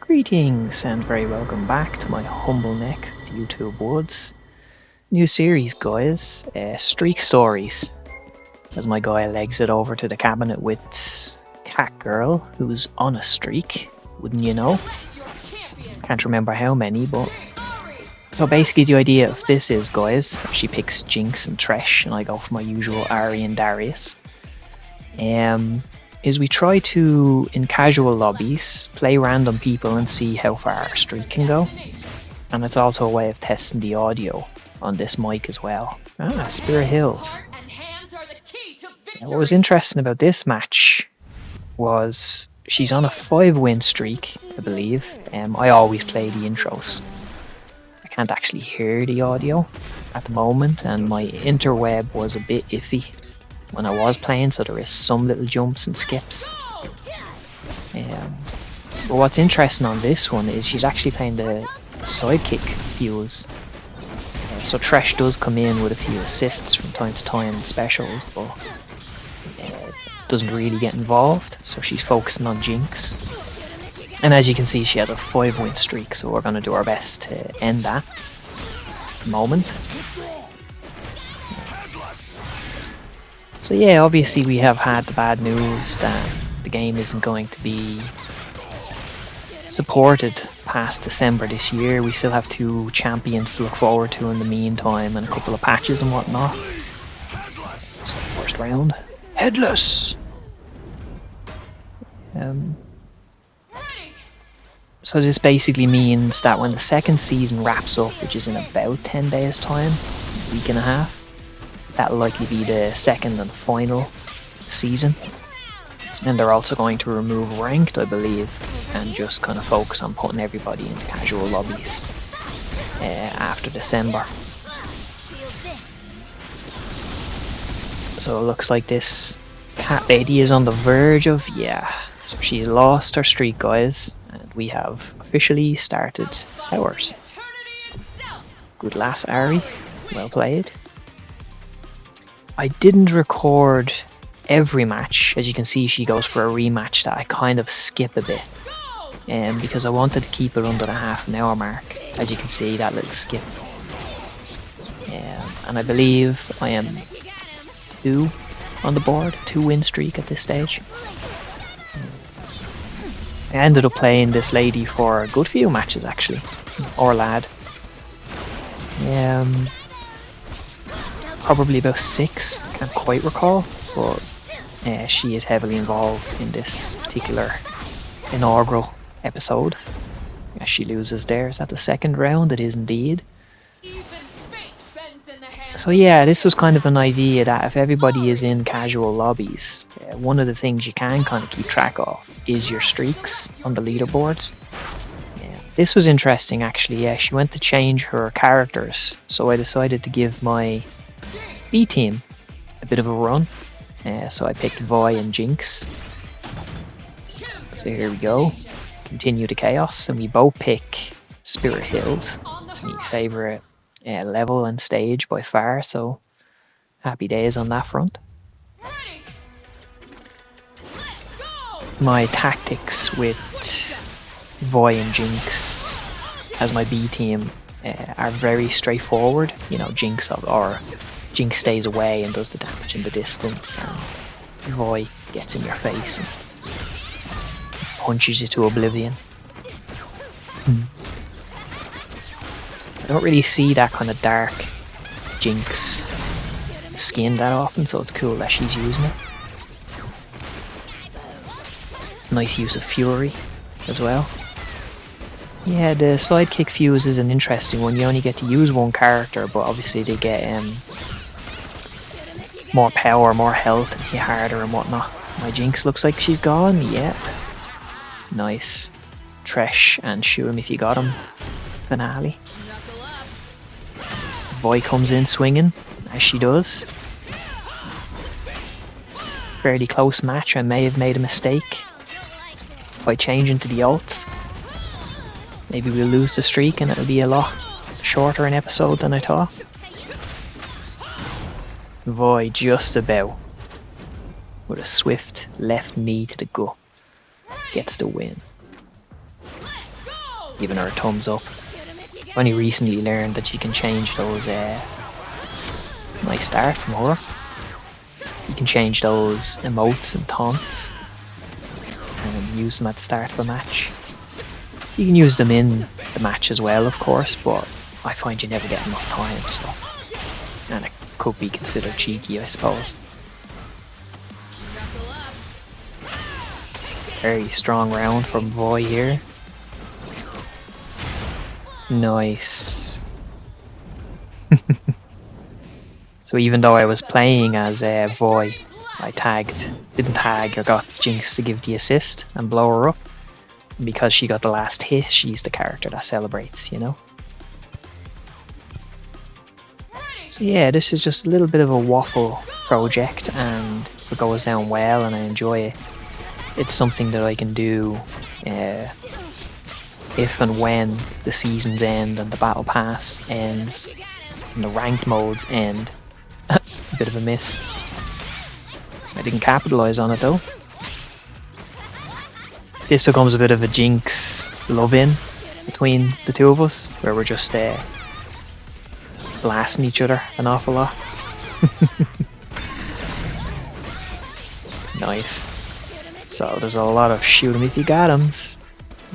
Greetings and very welcome back to my humble neck, the YouTube Woods. New series, guys. Streak Stories. As my guy legs it over to the cabinet with Cat Girl, who's on a streak, wouldn't you know? Can't remember how many, but... So basically the idea of this is, guys, she picks Jinx and Thresh, and I go for my usual Ahri and Darius. Is we try to, in casual lobbies, play random people and see how far our streak can go. And it's also a way of testing the audio on this mic as well. Spirit Hills. Now, what was interesting about this match was she's on a 5-win streak, I believe. I always play the intros. I can't actually hear the audio at the moment, and my interweb was a bit iffy when I was playing, so there is some little jumps and skips. But what's interesting on this one is she's actually playing the Sidekick fuse. So Thresh does come in with a few assists from time to time in specials, but doesn't really get involved, so she's focusing on Jinx. And as you can see, she has a 5-win streak, so we're going to do our best to end that at the moment. So yeah, obviously we have had the bad news that the game isn't going to be supported past December this year. We still have 2 champions to look forward to in the meantime, and a couple of patches and whatnot. So first round, Headless! So this basically means that when the second season wraps up, which is in about 10 days time, a week and a half, that'll likely be the second and final season. And they're also going to remove ranked, I believe, and just kind of focus on putting everybody into casual lobbies after December. So it looks like this cat lady is on the verge of, so she's lost her streak, guys, and we have officially started ours. Good lass, Ahri. Well played. I didn't record every match. As you can see, she goes for a rematch that I kind of skip a bit, because I wanted to keep it under the half-an-hour mark. As you can see, that little skip. And I believe I am 2 on the board, 2-win streak at this stage. I ended up playing this lady for a good few matches actually, or lad. Probably about 6, can't quite recall, but she is heavily involved in this particular inaugural episode. She loses there. Is that the second round? It is indeed. So yeah, this was kind of an idea that if everybody is in casual lobbies, one of the things you can kind of keep track of is your streaks on the leaderboards. This was interesting actually. She went to change her characters, so I decided to give my B team a bit of a run. So I picked Vi and Jinx. So here we go. Continue the chaos, and we both pick Spirit Hills. It's my favourite level and stage by far, so happy days on that front. My tactics with Vi and Jinx as my B team are very straightforward. You know, Jinx stays away and does the damage in the distance, and Vi gets in your face and punches you to oblivion. I don't really see that kind of dark Jinx skin that often, so it's cool that she's using it. Nice use of Fury as well. Yeah, the Sidekick fuse is an interesting one. You only get to use one character, but obviously they get more power, more health, and hit harder and whatnot. My Jinx looks like she's gone, yeah. Nice. Thresh and shoot him if you got him. Finale. Vi comes in swinging, as she does. Fairly close match. I may have made a mistake by changing to the ult. Maybe we'll lose the streak and it'll be a lot shorter an episode than I thought. Vi just about, with a swift left knee to the gut, gets the win. giving her a thumbs up. I've only recently learned that you can change those. Nice start from her. You can change those emotes and taunts and use them at the start of a match. You can use them in the match as well, of course, but I find you never get enough time, so. And it could be considered cheeky, I suppose. Very strong round from Voy here. Nice. So even though I was playing as Voy, I didn't tag or got Jinx to give the assist and blow her up. And because she got the last hit, she's the character that celebrates, you know? So yeah, this is just a little bit of a waffle project, and if it goes down well and I enjoy it, it's something that I can do if and when the seasons end and the battle pass ends and the ranked modes end. A bit of a miss. I didn't capitalize on it though. This becomes a bit of a Jinx love-in between the two of us, where we're just blasting each other an awful lot. Nice. So there's a lot of shoot 'em if you got 'ems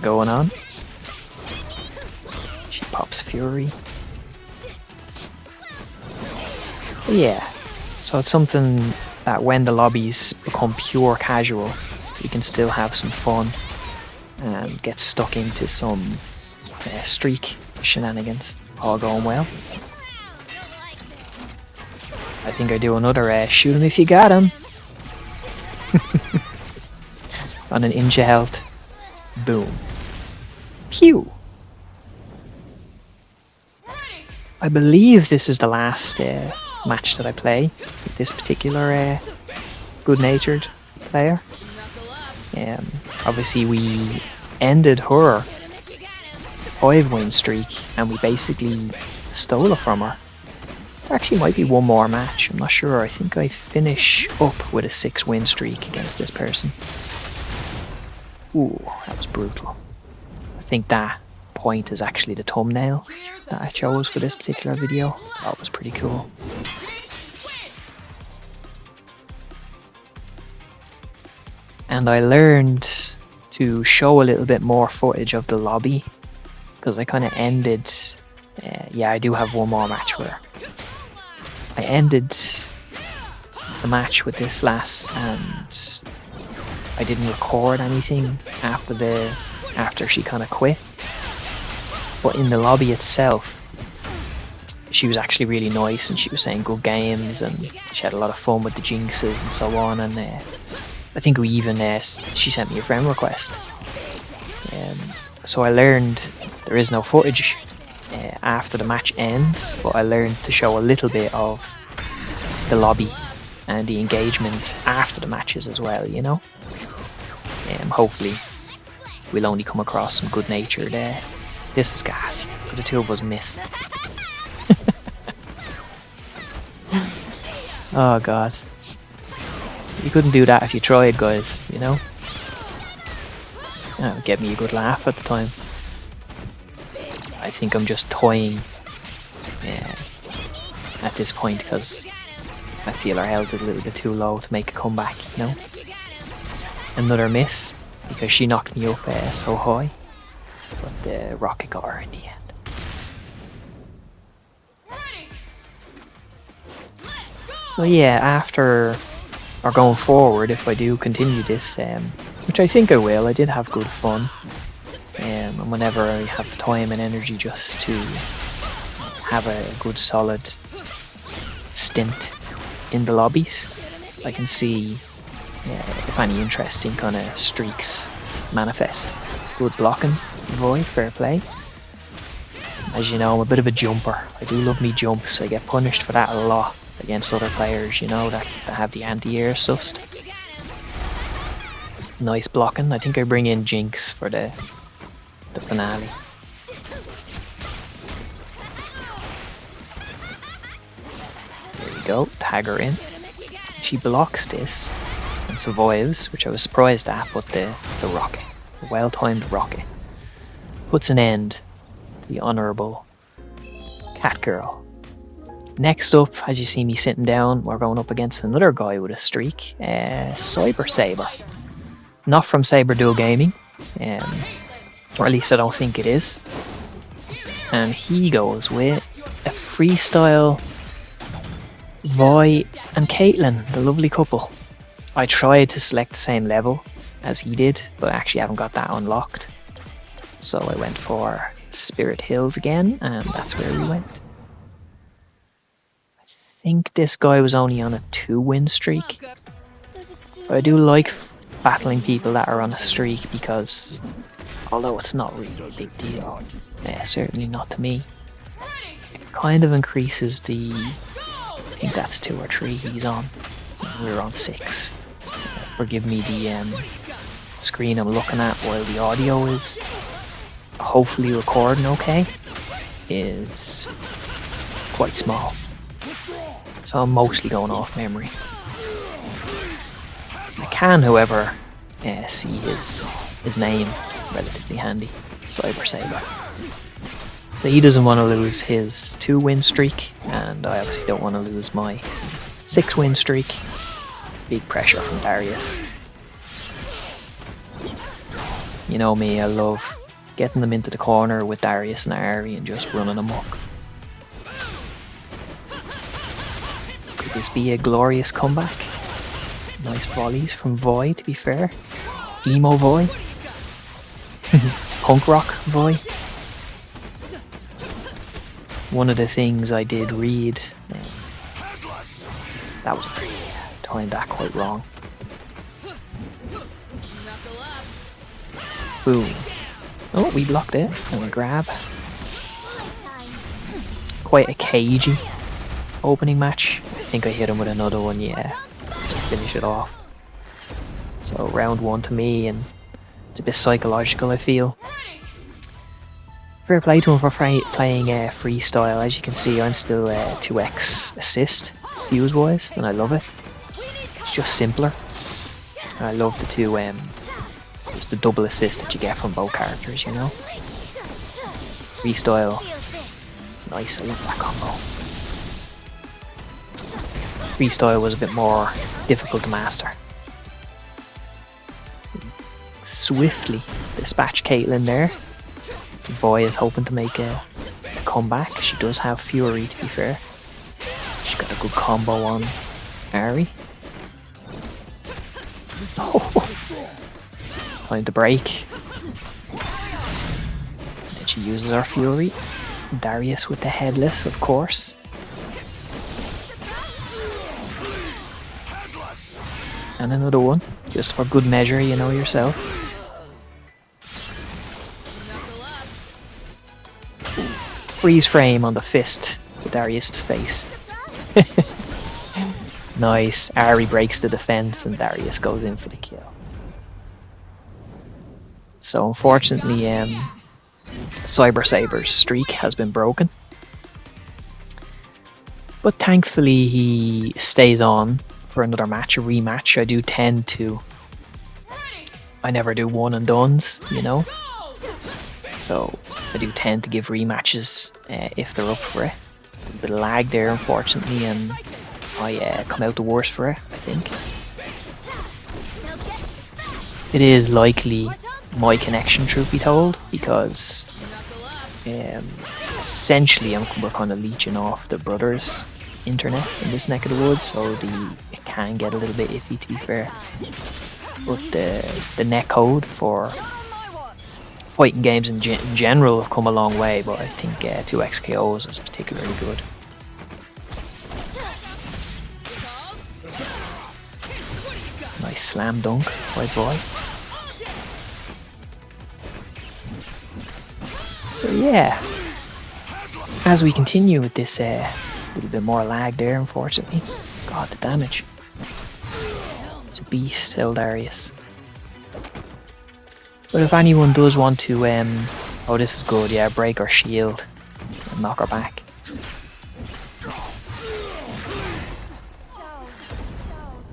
going on. She pops Fury. But yeah, so it's something that when the lobbies become pure casual, we can still have some fun and get stuck into some streak shenanigans, all going well. I think I do another shoot 'em if you got 'em. On an inch of health. Boom. Pew! I believe this is the last match that I play with this particular good-natured player. Obviously we ended her 5-win streak and we basically stole it from her. There actually might be one more match, I'm not sure. I think I finish up with a 6-win streak against this person. Ooh, that was brutal. I think that point is actually the thumbnail that I chose for this particular video. That was pretty cool. And I learned to show a little bit more footage of the lobby, because I kind of ended, yeah, I do have one more match with her. I ended the match with this lass and I didn't record anything after she kind of quit. But in the lobby itself, she was actually really nice and she was saying good games and she had a lot of fun with the jinxes and so on. And I think we even, she sent me a friend request. So I learned there is no footage after the match ends, but I learned to show a little bit of the lobby and the engagement after the matches as well, you know. Hopefully we'll only come across some good nature there. This is gas, but the two of us miss. Oh god. You couldn't do that if you tried, guys, you know? That would get me a good laugh at the time. I think I'm just toying at this point because I feel our health is a little bit too low to make a comeback, you know? Another miss because she knocked me up so high, but the rocket got her in the end. So yeah, after or going forward, if I do continue this, which I think I will, I did have good fun, and whenever I have the time and energy just to have a good solid stint in the lobbies, I can see if any interesting kind of streaks manifest. Good blocking, Void, fair play. As you know, I'm a bit of a jumper. I do love me jumps. I get punished for that a lot against other players, you know, that have the anti-air sussed. Nice blocking. I think I bring in Jinx for the finale. There we go, tag her in. She blocks this and survives, which I was surprised at, but the rocket, the well-timed rocket. puts an end to the honourable cat girl. Next up, as you see me sitting down, we're going up against another guy with a streak, CyberSaber. Not from Saber Duel Gaming, or at least I don't think it is. And he goes with a freestyle Vi and Caitlyn, the lovely couple. I tried to select the same level as he did, but I actually haven't got that unlocked. So I went for Spirit Hills again, and that's where we went. I think this guy was only on a 2-win streak. But I do like battling people that are on a streak because, although it's not really a big deal, certainly not to me, it kind of increases the, I think that's 2 or 3 he's on, we're on 6. Forgive me the screen I'm looking at while the audio is hopefully recording okay, is quite small. So I'm mostly going off memory. I can, however, see his name relatively handy, CyberSaber. So he doesn't want to lose his 2-win streak, and I obviously don't want to lose my 6-win streak. Big pressure from Darius. You know me, I love getting them into the corner with Darius and Ari and just running amok. Could this be a glorious comeback? Nice volleys from Vi, to be fair. Emo Vi. Punk rock Vi. One of the things I did read, that was pretty, timed that quite wrong. Boom. Oh, we blocked it, and a grab. Quite a cagey opening match. I think I hit him with another one, yeah, to finish it off. So round 1 to me, and it's a bit psychological, I feel. Fair play to him for playing freestyle. As you can see, I'm still 2x assist views wise, and I love it. It's just simpler. And I love the two just the double assist that you get from both characters, you know. Freestyle, nice. I love that combo. Freestyle was a bit more difficult to master. Swiftly dispatch Caitlyn there. Vi is hoping to make a comeback. She does have Fury, to be fair. She's got a good combo on Ari. Oh. Time to break. And she uses her Fury. Darius with the headless, of course. And another one, just for good measure, you know yourself. Freeze frame on the fist to Darius' face. Nice. Ari breaks the defense and Darius goes in for the kill. So unfortunately, CyberSaber's streak has been broken. But thankfully he stays on for another match, a rematch. I do tend to... I never do one and dones, you know? So I do tend to give rematches if they're up for it. A bit of lag there, unfortunately, and I come out the worst for it, I think. It is likely my connection, truth be told, because essentially we're kind of leeching off the brothers' internet in this neck of the woods, so it can get a little bit iffy, to be fair. But the net code for fighting games in general have come a long way, but I think 2XKOs is particularly good. Nice slam dunk by Vi. So yeah, as we continue with this little bit more lag there, unfortunately. God, the damage. It's a beast, Darius. But if anyone does want to, oh, this is good, yeah, break her shield and knock her back.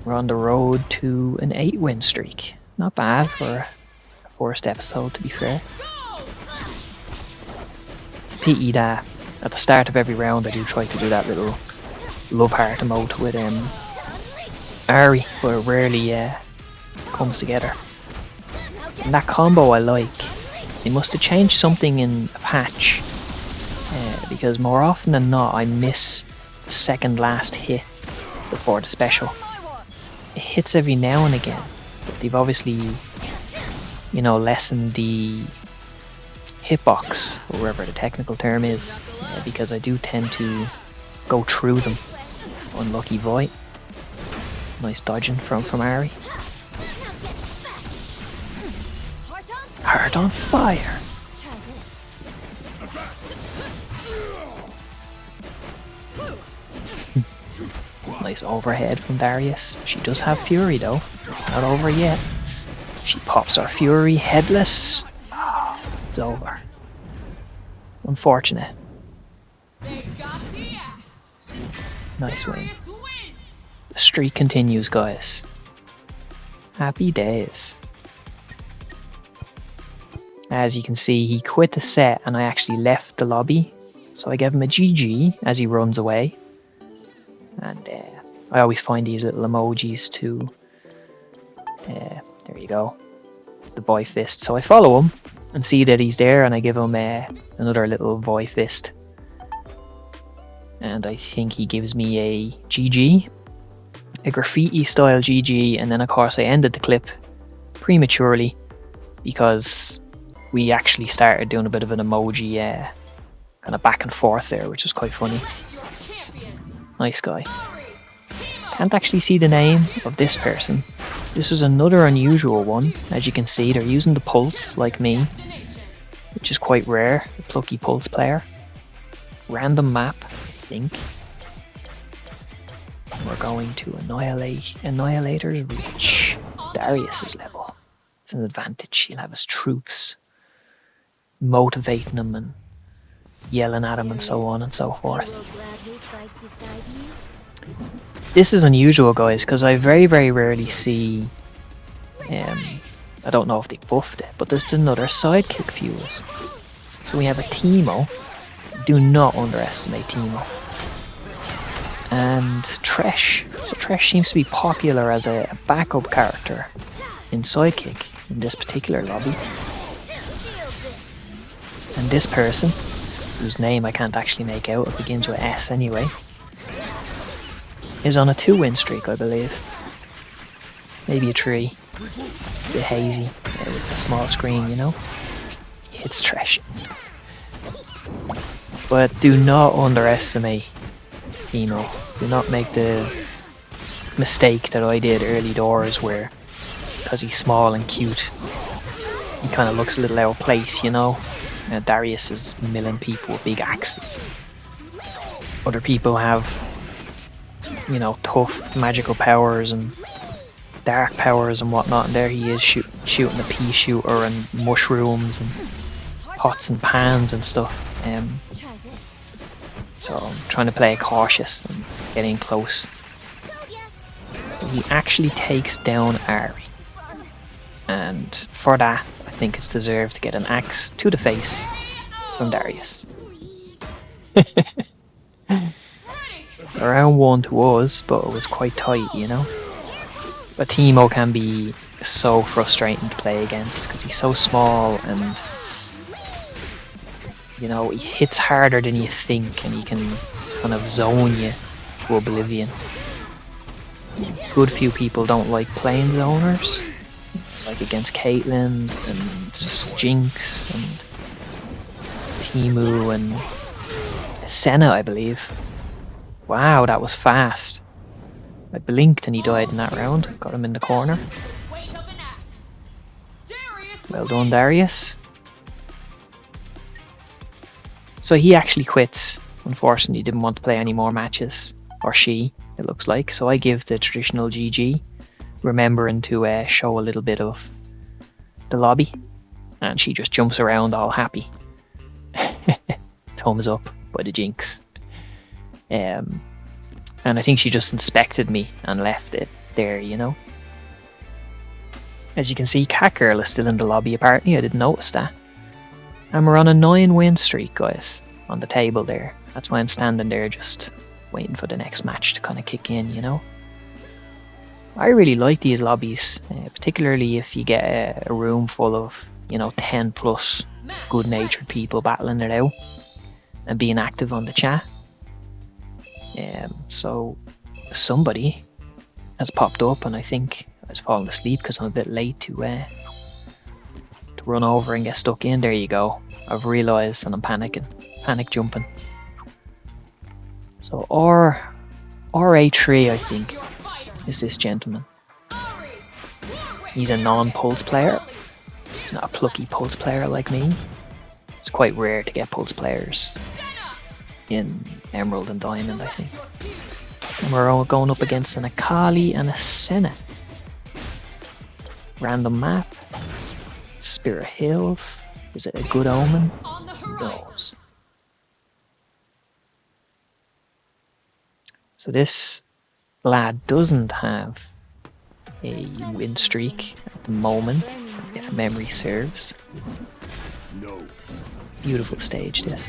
We're on the road to an 8-win streak. Not bad for a first episode, to be fair. pity that at the start of every round I do try to do that little love heart emote with Ari, but it rarely comes together. And that combo I like. They must have changed something in a patch, because more often than not I miss the second last hit before the special. It hits every now and again, but they've obviously, you know, lessened the hitbox, or whatever the technical term is, because I do tend to go through them. Unlucky Void. Nice dodging from Ari. Heart on fire. Nice overhead from Darius. She does have Fury though. It's not over yet. She pops her Fury headless. It's over. Unfortunate. Nice win. The streak continues, guys. Happy days. As you can see, he quit the set and I actually left the lobby. So I gave him a GG as he runs away. And I always find these little emojis too. There you go. The boy fist. So I follow him and see that he's there, and I give him another little boy fist. And I think he gives me a GG. A graffiti style GG, and then of course I ended the clip prematurely because we actually started doing a bit of an emoji kind of back and forth there, which was quite funny. Nice guy. Can't actually see the name of this person. This is another unusual one. As you can see, they're using the pulse like me, which is quite rare. A plucky pulse player. Random map, I think. We're going to annihilate Annihilator's reach. Darius's level. It's an advantage. He'll have his troops motivating him and yelling at him and so on and so forth. This is unusual, guys, because I very rarely see I don't know if they buffed it, but there's another Sidekick fuse. So we have a Teemo. Do not underestimate Teemo. And Thresh. So Thresh seems to be popular as a backup character in Sidekick in this particular lobby. And this person, whose name I can't actually make out, it begins with S anyway, is on a 2-win streak, I believe. Maybe a 3. A bit hazy with the small screen, you know. He hits Thresh. But do not underestimate Teemo. Do not make the mistake that I did early doors where, because he's small and cute, he kind of looks a little out of place, you know. Darius is milling people with big axes. Other people have, you know, tough magical powers and dark powers and whatnot, and there he is shooting a pea shooter and mushrooms and pots and pans and stuff. So I'm trying to play it cautious and get in close. But he actually takes down Ari, and for that I think it's deserved to get an axe to the face from Darius. So round 1 to us, but it was quite tight, you know. But Teemo can be so frustrating to play against because he's so small and, you know, he hits harder than you think and he can kind of zone you to oblivion. Good few people don't like playing zoners, like against Caitlyn and Jinx and Teemo and Senna, I believe. Wow, that was fast. I blinked and he died in that round. Got him in the corner. Well done, Darius. So he actually quits. Unfortunately, he didn't want to play any more matches. Or she, it looks like. So I give the traditional GG, remembering to show a little bit of the lobby. And she just jumps around all happy. Thumbs up by the Jinx. And I think she just inspected me and left it there, you know. As you can see, Catgirl is still in the lobby apparently. I didn't notice that. And we're on a 9-win streak, guys. on the table there. That's why I'm standing there just waiting for the next match to kind of kick in, you know. I really like these lobbies, particularly if you get a room full of, you know, 10 plus good-natured people battling it out and being active on the chat. So somebody has popped up, and I think I was falling asleep because I'm a bit late to run over and get stuck in. There you go. I've realised and I'm panicking, panic jumping. So RA3, I think, is this gentleman. He's a non-pulse player. He's not a plucky pulse player like me. It's quite rare to get pulse players in Emerald and Diamond, I think. And we're all going up against an Akali and a Senna. Random map. Spirit Hills. Is it a good omen? Who knows? So this lad doesn't have a win streak at the moment, if memory serves. Beautiful stage, this.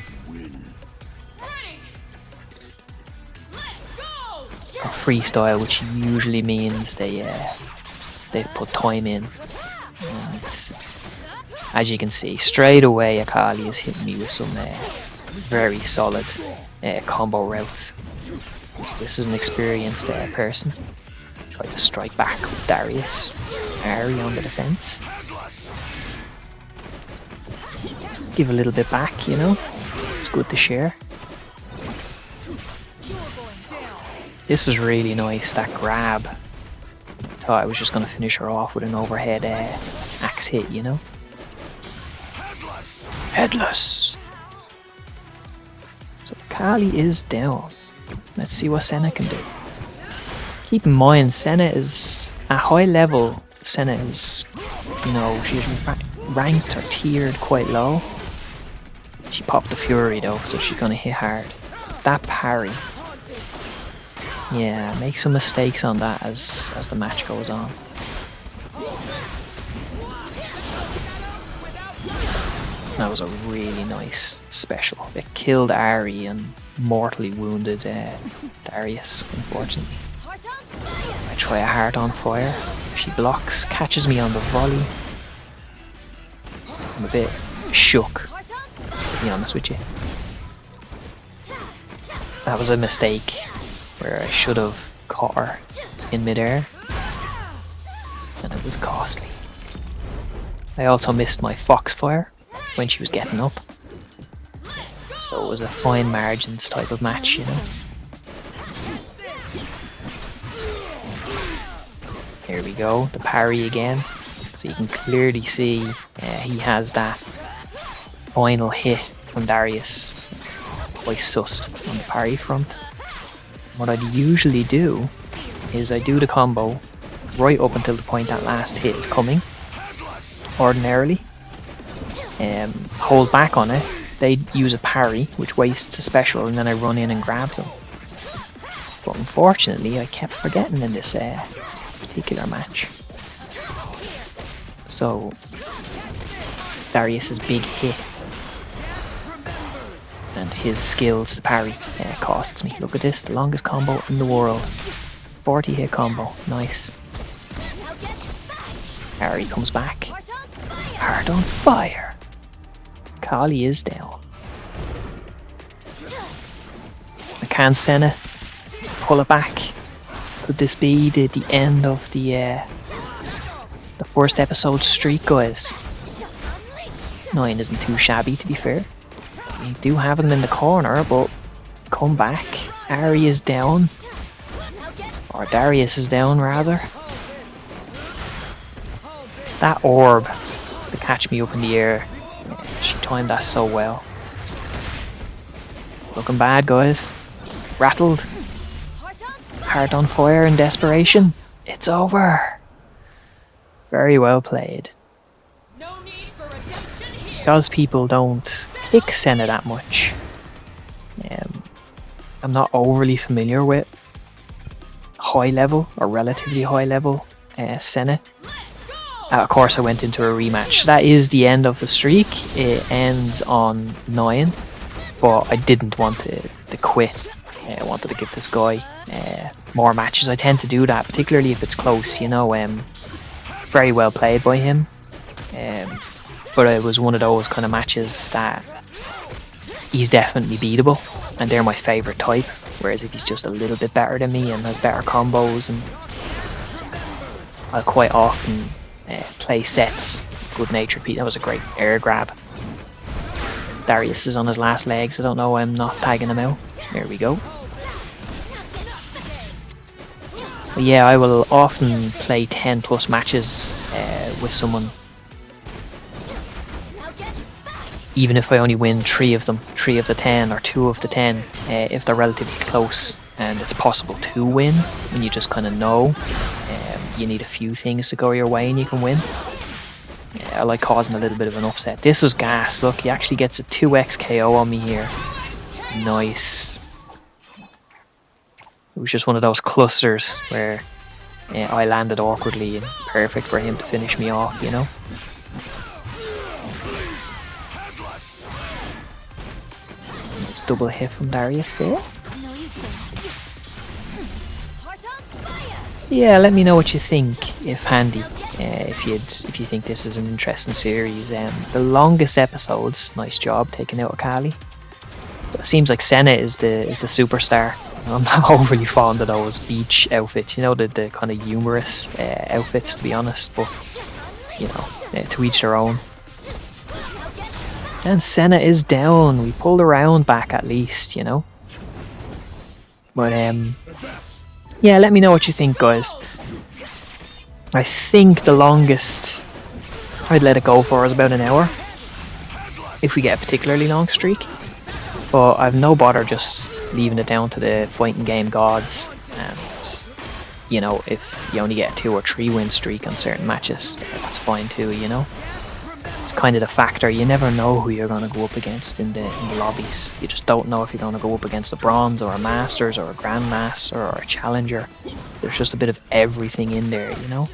A freestyle, which usually means they've put time in. And as you can see, straight away Akali is hitting me with some very solid combo routes. So this is an experienced person. Try to strike back with Darius. Ari on the defense. Give a little bit back, you know. It's good to share. This was really nice, that grab. Thought I was just going to finish her off with an overhead axe hit, you know. Headless! So Kali is down. Let's see what Senna can do. Keep in mind, Senna is at high level. Senna is, you know, she's ranked or tiered quite low. She popped the Fury though, so she's gonna hit hard. That parry. Yeah, make some mistakes on that as the match goes on. That was a really nice special. It killed Ari and mortally wounded Darius, unfortunately. I try a heart on fire. She blocks, catches me on the volley. I'm a bit shook, to be honest with you. That was a mistake where I should have caught her in midair, and it was costly. I also missed my Foxfire when she was getting up, so it was a fine margins type of match, you know. Here we go, the parry again. So you can clearly see he has that final hit from Darius quite sussed on the parry front. What I'd usually do is I do the combo right up until the point that last hit is coming, ordinarily. Hold back on it, they use a parry which wastes a special, and then I run in and grab them. But unfortunately I kept forgetting in this particular match. So Darius's big hit and his skills to parry costs me. Look at this, the longest combo in the world. 40 hit combo, nice. Ari comes back. Heart on fire. Kali is down. McCann Senna, pull it back. Could this be the end of the first episode streak, guys? 9 isn't too shabby, to be fair. We do have him in the corner, but come back. Ari is down. Or Darius is down, rather. That orb to catch me up in the air, she timed that so well. Looking bad, guys. Rattled. Heart on fire in desperation. It's over. Very well played. Because people don't pick Senna that much, I'm not overly familiar with high level or relatively high level Senna. Of course I went into a rematch. That is the end of the streak. It ends on 9. but I didn't want to quit. I wanted to give this guy more matches. I tend to do that, particularly if it's close, you know. Very well played by him. But it was one of those kind of matches that he's definitely beatable, and they're my favourite type. Whereas if he's just a little bit better than me and has better combos, and I'll quite often play sets. Good natured Pete. That was a great air grab. Darius is on his last legs. I don't know why I'm not tagging him out. There we go. But yeah, I will often play 10 plus matches with someone. Even if I only win 3 of them, 3 of the 10 or 2 of the 10, if they're relatively close and it's possible to win, when you just kind of know you need a few things to go your way and you can win. I like causing a little bit of an upset. This was gas. Look, he actually gets a 2x KO on me here. Nice. It was just one of those clusters where I landed awkwardly and perfect for him to finish me off, you know. Nice double hit from Darius there. Yeah, let me know what you think, if handy. If you think this is an interesting series. The longest episodes, nice job taking out Akali. It seems like Senna is the superstar. I'm not overly fond of those beach outfits, you know, the kind of humorous outfits, to be honest. But you know, to each their own. And Senna is down. We pulled around back at least, you know. But yeah, let me know what you think, guys. I think the longest I'd let it go for is about an hour, if we get a particularly long streak. But I've no bother just leaving it down to the fighting game gods. And you know, if you only get a 2 or 3 win streak on certain matches, that's fine too, you know. It's kind of the factor. You never know who you're going to go up against in the lobbies. You just don't know if you're going to go up against a bronze or a masters or a grandmaster or a challenger. There's just a bit of everything in there, you know.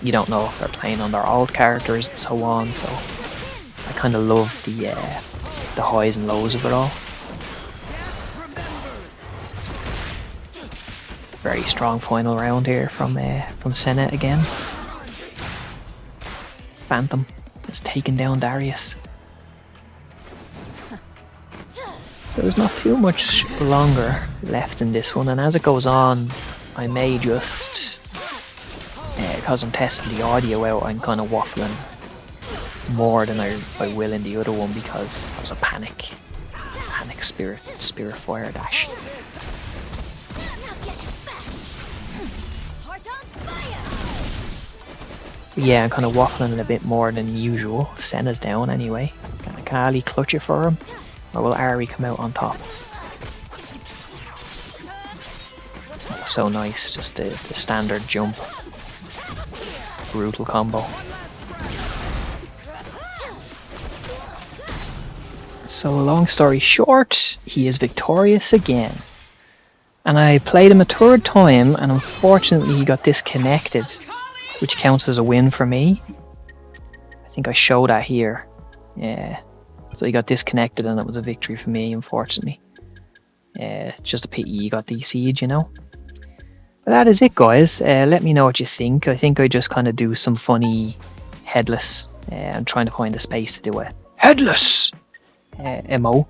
You don't know if they're playing on their old characters and so on. So I kind of love the highs and lows of it all. Very strong final round here from Senna again. Phantom has taken down Darius. So there's not too much longer left in this one, and as it goes on, I may just, because I'm testing the audio out, I'm kind of waffling more than I will in the other one, because that was a panic spirit fire dash. But yeah, I'm kind of waffling a bit more than usual. Senna's down anyway. Can Akali clutch it for him? Or will Ari come out on top? Oh, so nice, just the standard jump. Brutal combo. So long story short, he is victorious again. And I played him a 3rd time, and unfortunately he got disconnected, which counts as a win for me. I think I show that here. Yeah. So he got disconnected and it was a victory for me, unfortunately. Just a pity he got DC'd, you know. But that is it, guys. Let me know what you think. I think I just kind of do some funny headless. I'm trying to find a space to do a headless MO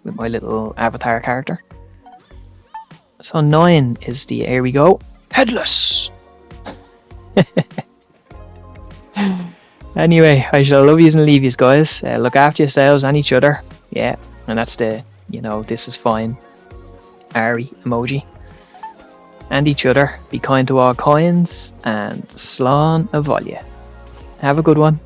with my little avatar character. So 9 is the, here we go, headless. Anyway, I shall love yous and leave yous, guys. Look after yourselves and each other. Yeah, and that's the, you know, this is fine Ari emoji. And each other. Be kind to all kinds, and slán a bhaile. Have a good one.